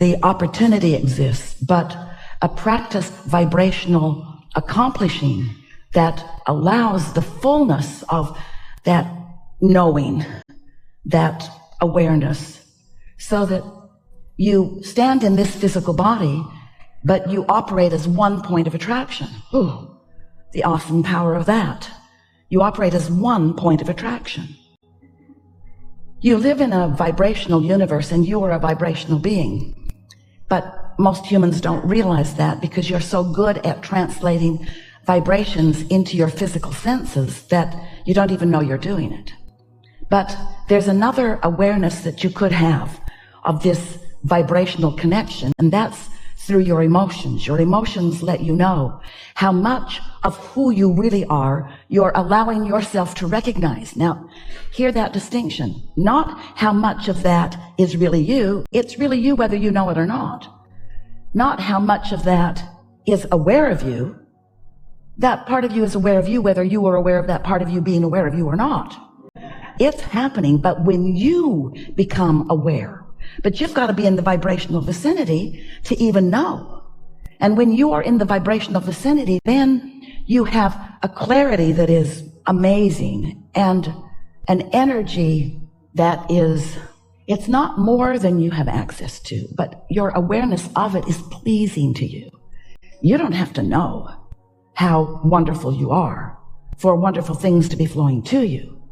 the opportunity exists, but a practiced vibrational accomplishing that allows the fullness of that knowing, that awareness, so that you stand in this physical body, but you operate as one point of attraction. Ooh, the awesome power of that. You operate as one point of attraction. You live in a vibrational universe and you are a vibrational being. But most humans don't realize that because you're so good at translating vibrations into your physical senses that you don't even know you're doing it. But there's another awareness that you could have of this vibrational connection, and that's through your emotions. Your emotions let you know how much of who you really are you're allowing yourself to recognize. Now, hear that distinction. Not how much of that is really you. It's really you whether you know it or not. Not how much of that is aware of you. That part of you is aware of you whether you are aware of that part of you being aware of you or not. It's happening, but when you become aware, but you've got to be in the vibrational vicinity to even know. And when you are in the vibrational vicinity, then you have a clarity that is amazing and an energy that is, it's not more than you have access to, but your awareness of it is pleasing to you. You don't have to know how wonderful you are for wonderful things to be flowing to you.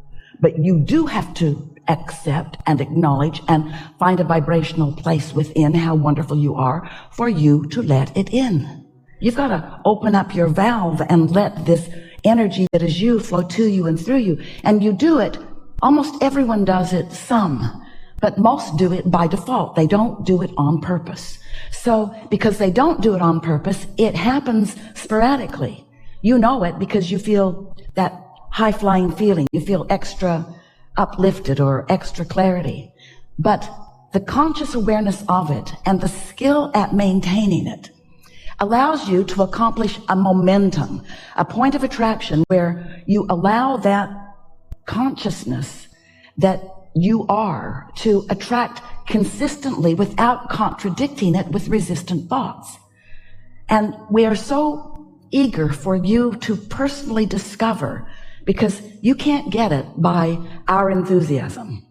But you do have to accept and acknowledge and find a vibrational place within how wonderful you are for you to let it in. You've got to open up your valve and let this energy that is you flow to you and through you. And you do it, almost everyone does it some, but most do it by default. They don't do it on purpose. So because they don't do it on purpose, it happens sporadically. You know it because you feel that high-flying feeling. You feel extra uplifted or extra clarity. But the conscious awareness of it and the skill at maintaining it allows you to accomplish a momentum, a point of attraction where you allow that consciousness that you are to attract consistently without contradicting it with resistant thoughts. And we are so eager for you to personally discover, because you can't get it by our enthusiasm.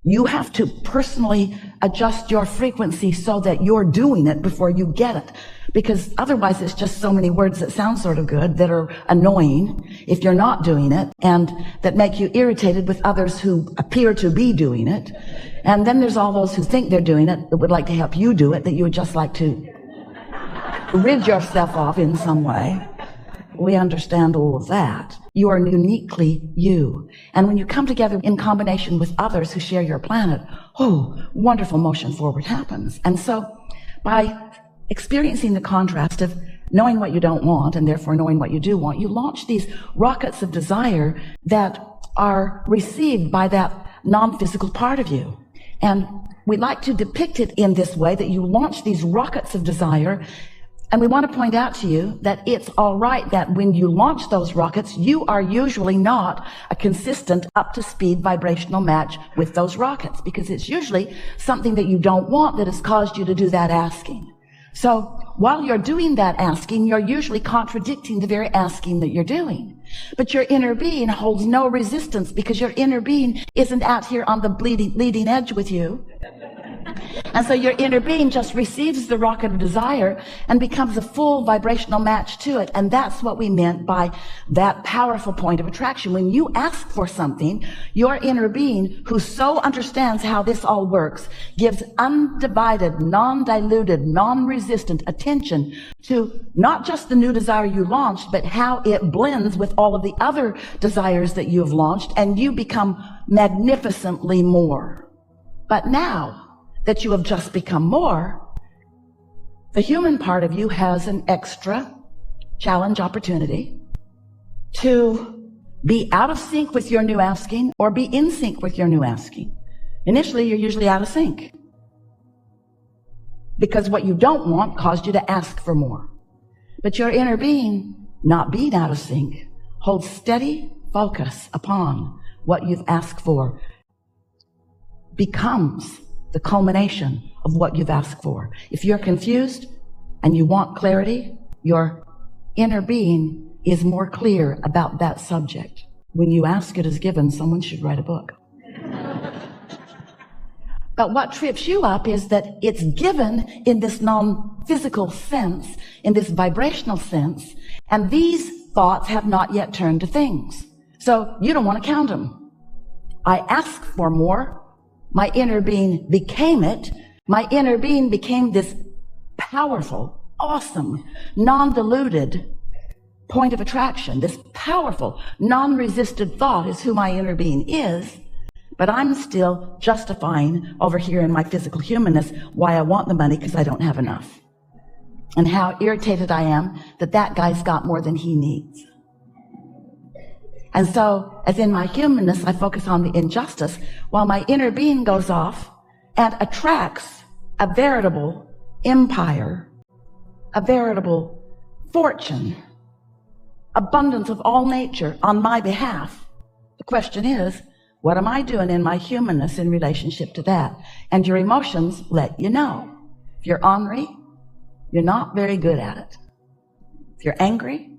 You have to personally adjust your frequency so that you're doing it before you get it. Because otherwise it's just so many words that sound sort of good that are annoying if you're not doing it, and that make you irritated with others who appear to be doing it. And then there's all those who think they're doing it that would like to help you do it, that you would just like to rid yourself of in some way. We understand all of that. You are uniquely you. And when you come together in combination with others who share your planet, oh, wonderful motion forward happens. And so by experiencing the contrast of knowing what you don't want and therefore knowing what you do want, you launch these rockets of desire that are received by that non-physical part of you. And we like to depict it in this way, that you launch these rockets of desire. And we want to point out to you that it's all right that when you launch those rockets, you are usually not a consistent up-to-speed vibrational match with those rockets, because it's usually something that you don't want that has caused you to do that asking. So while you're doing that asking, you're usually contradicting the very asking that you're doing. But your inner being holds no resistance, because your inner being isn't out here on the leading edge with you. And so your inner being just receives the rocket of desire and becomes a full vibrational match to it. And that's what we meant by that powerful point of attraction. When you ask for something, your inner being, who so understands how this all works, gives undivided, non-diluted, non-resistant attention to not just the new desire you launched, but how it blends with all of the other desires that you have launched, and you become magnificently more. But now that you have just become more, the human part of you has an extra challenge opportunity to be out of sync with your new asking or be in sync with your new asking. Initially, you're usually out of sync because what you don't want caused you to ask for more. But your inner being, not being out of sync, holds steady focus upon what you've asked for, becomes the culmination of what you've asked for. If you're confused and you want clarity, your inner being is more clear about that subject. When you ask, it is given. Someone should write a book. But what trips you up is that it's given in this non-physical sense, in this vibrational sense, and these thoughts have not yet turned to things. So you don't want to count them. I asked for more. My inner being became it. My inner being became this powerful, awesome, non-diluted point of attraction. This powerful, non-resisted thought is who my inner being is. But I'm still justifying over here in my physical humanness why I want the money, because I don't have enough. And how irritated I am that that guy's got more than he needs. And so, as in my humanness, I focus on the injustice, while my inner being goes off and attracts a veritable empire, a veritable fortune, abundance of all nature on my behalf. The question is, what am I doing in my humanness in relationship to that? And your emotions let you know. If you're ornery, you're not very good at it. If you're angry,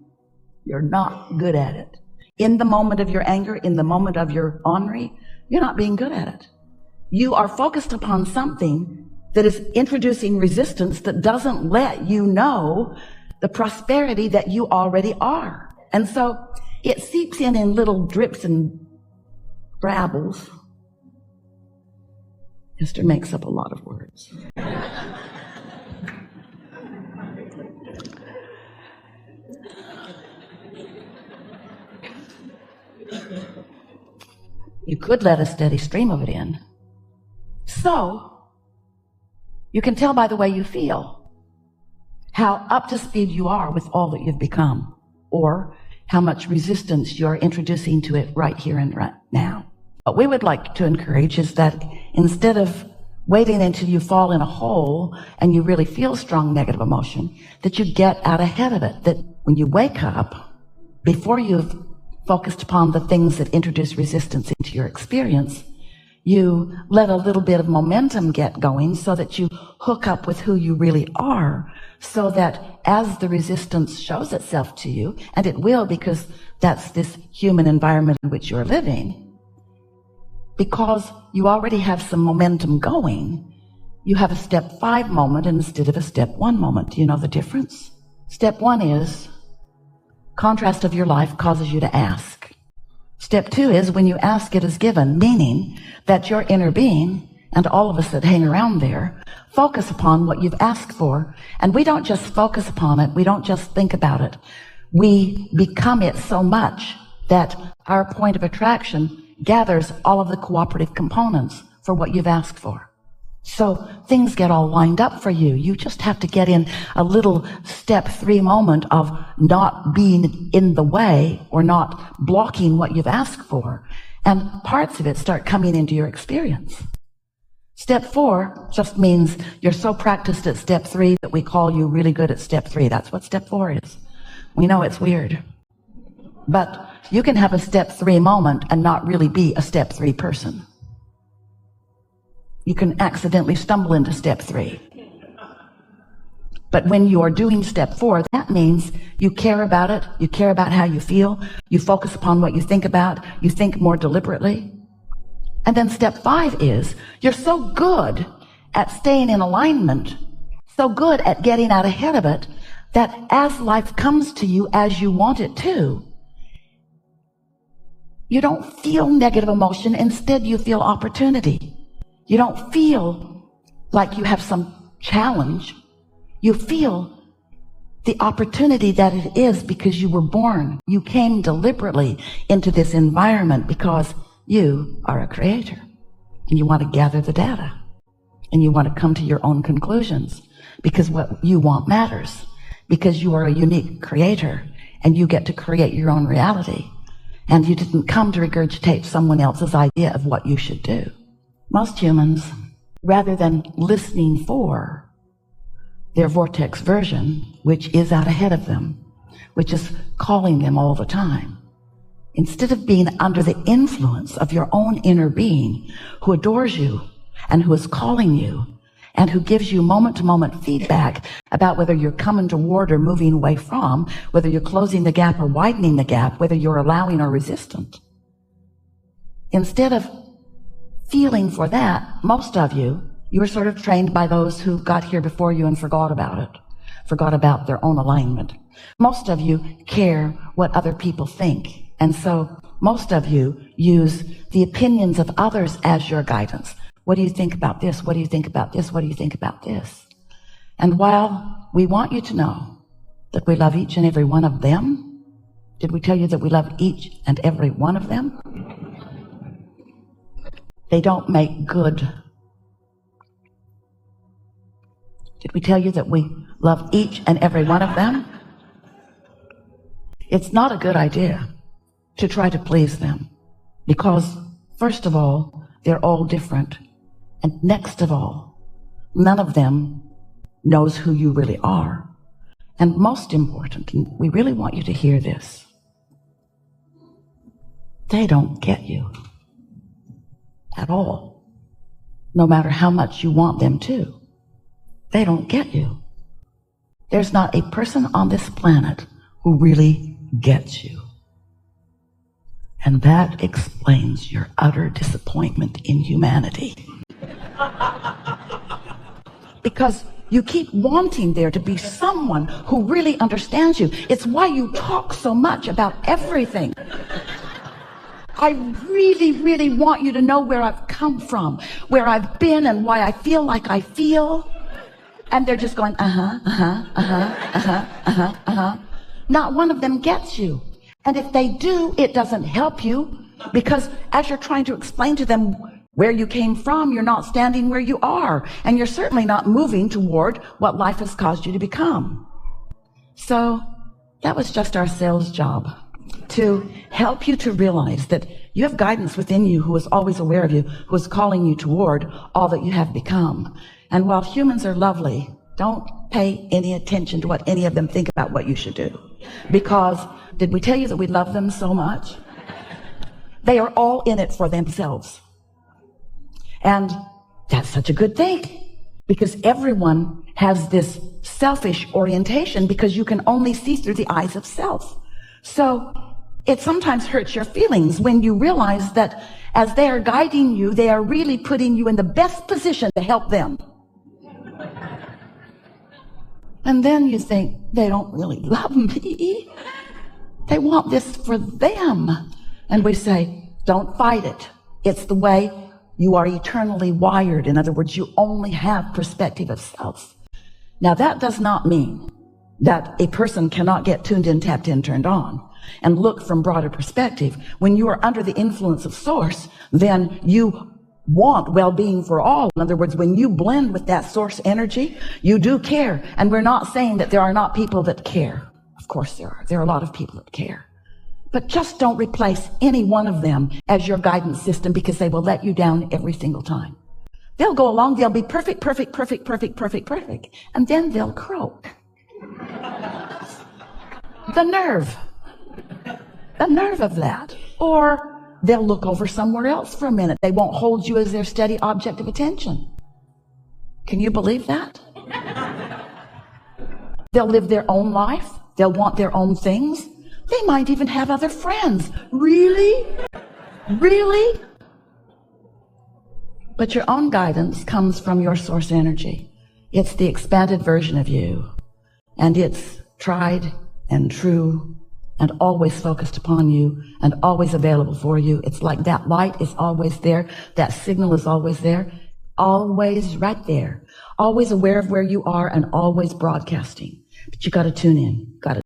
you're not good at it. In the moment of your anger, in the moment of your ornery, you're not being good at it. You are focused upon something that is introducing resistance that doesn't let you know the prosperity that you already are. And so it seeps in little drips and brabbles. Esther makes up a lot of words. You could let a steady stream of it in. So, you can tell by the way you feel how up to speed you are with all that you've become, or how much resistance you're introducing to it right here and right now. What we would like to encourage is that instead of waiting until you fall in a hole and you really feel strong negative emotion, that you get out ahead of it, that when you wake up, before you've focused upon the things that introduce resistance into your experience, you let a little bit of momentum get going so that you hook up with who you really are, so that as the resistance shows itself to you, and it will, because that's this human environment in which you're living, because you already have some momentum going, you have a step 5 moment instead of a step 1 moment. Do you know the difference? Step 1 is contrast of your life causes you to ask. Step 2 is when you ask, it is given, meaning that your inner being and all of us that hang around there focus upon what you've asked for. And we don't just focus upon it. We don't just think about it. We become it so much that our point of attraction gathers all of the cooperative components for what you've asked for. So things get all lined up for you. You just have to get in a little step 3 moment of not being in the way or not blocking what you've asked for. And parts of it start coming into your experience. Step 4 just means you're so practiced at step 3 that we call you really good at step 3. That's what step 4 is. We know it's weird. But you can have a step 3 moment and not really be a step 3 person. You can accidentally stumble into step 3. But when you are doing step 4, that means you care about it, you care about how you feel, you focus upon what you think about, you think more deliberately. And then step 5 is you're so good at staying in alignment, so good at getting out ahead of it, that as life comes to you as you want it to, you don't feel negative emotion. Instead, you feel opportunity. You don't feel like you have some challenge. You feel the opportunity that it is because you were born. You came deliberately into this environment because you are a creator. And you want to gather the data. And you want to come to your own conclusions. Because what you want matters. Because you are a unique creator. And you get to create your own reality. And you didn't come to regurgitate someone else's idea of what you should do. Most humans, rather than listening for their vortex version, which is out ahead of them, which is calling them all the time, instead of being under the influence of your own inner being who adores you and who is calling you and who gives you moment-to-moment feedback about whether you're coming toward or moving away from, whether you're closing the gap or widening the gap, whether you're allowing or resistant. Instead of feeling for that, most of you were sort of trained by those who got here before you and forgot about it, forgot about their own alignment. Most of you care what other people think, and so most of you use the opinions of others as your guidance. What do you think about this? What do you think about this? What do you think about this? And while we want you to know that we love each and every one of them, did we tell you that we love each and every one of them? They don't make good. Did we tell you that we love each and every one of them? It's not a good idea to try to please them because, first of all, they're all different. And next of all, none of them knows who you really are. And most important, and we really want you to hear this, they don't get you at all, no matter how much you want them to. They don't get you. There's not a person on this planet who really gets you. And that explains your utter disappointment in humanity. Because you keep wanting there to be someone who really understands you. It's why you talk so much about everything. I really, really want you to know where I've come from, where I've been, and why I feel like I feel. And they're just going, Not one of them gets you. And if they do, it doesn't help you, because as you're trying to explain to them where you came from, you're not standing where you are, and you're certainly not moving toward what life has caused you to become. So that was just our sales job, to help you to realize that you have guidance within you who is always aware of you, who is calling you toward all that you have become. And while humans are lovely, don't pay any attention to what any of them think about what you should do. Because, did we tell you that we love them so much? They are all in it for themselves. And that's such a good thing, because everyone has this selfish orientation, because you can only see through the eyes of self. So it sometimes hurts your feelings when you realize that as they are guiding you, they are really putting you in the best position to help them. And then you think, they don't really love me. They want this for them. And we say, don't fight it. It's the way you are eternally wired. In other words, you only have perspective of self. Now, that does not mean that a person cannot get tuned in, tapped in, turned on, and look from broader perspective. When you are under the influence of source, then you want well-being for all. In other words, when you blend with that source energy, you do care. And we're not saying that there are not people that care. Of course there are. There are a lot of people that care. But just don't replace any one of them as your guidance system, because they will let you down every single time. They'll go along, they'll be perfect, perfect, perfect, perfect, perfect, perfect, and then they'll croak. The nerve of that. Or they'll look over somewhere else for a minute. They won't hold you as their steady object of attention. Can you believe that? They'll live their own life. They'll want their own things. They might even have other friends. Really? Really? But your own guidance comes from your source energy. It's the expanded version of you. And it's tried and true and always focused upon you and always available for you. It's like that light is always there. That signal is always there. Always right there. Always aware of where you are and always broadcasting. But you got to tune in. Got to